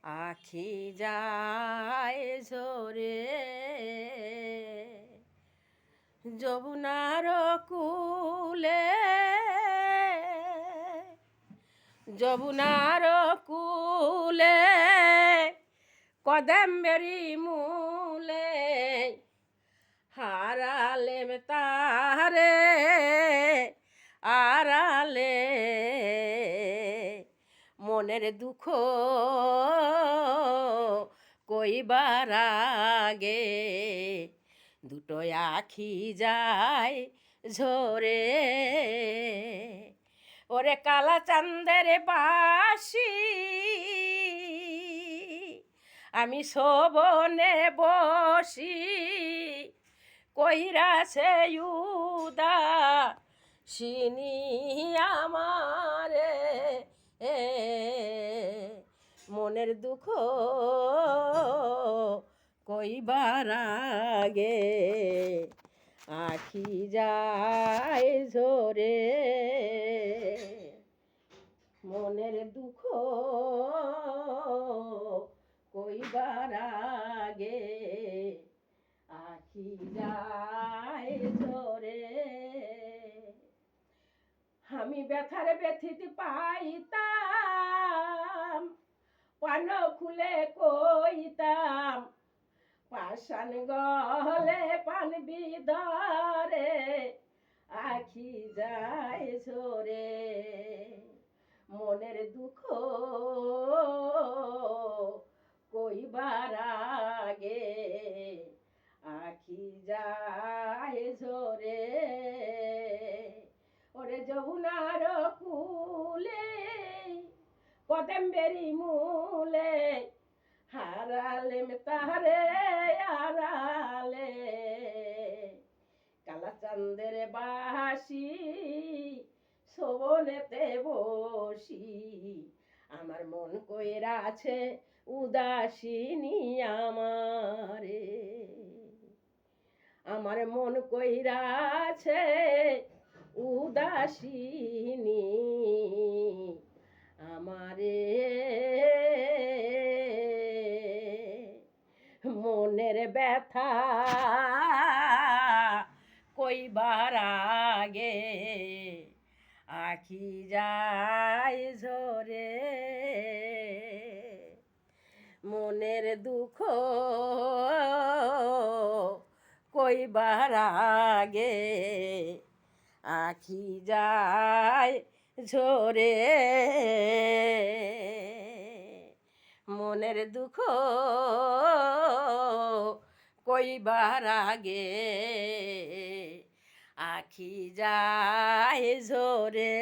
আখি যায় ঝরে যমুনার কূলে, যমুনার কূলে কদম্বেরি মূলে হারালেম তারে আড়ালে। মনের দুঃখ কইবার আগে দুটো আখি যায় ঝরে। ওরে কালা চাঁদের বাসি আমি শোভনে বসি কইরাছে উদাসিনী আমারে। মনের দুঃখ কইবার আগে আখি যায় ঝরে। মনের দুঃখ কইবার আগে আখি যায় ঝরে। আমি ব্যথার ব্যথিত পাইতাম পান খুলে কইতাম, পাষাণ গলে পান বিধরে আখি যায় ঝরে। মনের দুঃখ কইবার আগে আখি যায় ঝরে। ওরে যমুনার কূলে কদম্বেরি মূলে হারালেম তারে আড়ালে। কালা চাঁদের বাসি শোভনেতে বসি আমার মন কইরা আছে উদাসিনী আমারে। আমার মন কইরা আছে উদাসিনী আমারে। মনের ব্যথা কইবার আগে আখি যায় ঝরে। মনের দুঃখ কইবার আগে আখি যায় ঝরে। মনের দুঃখ কইবার আগে আখি যায় ঝরে।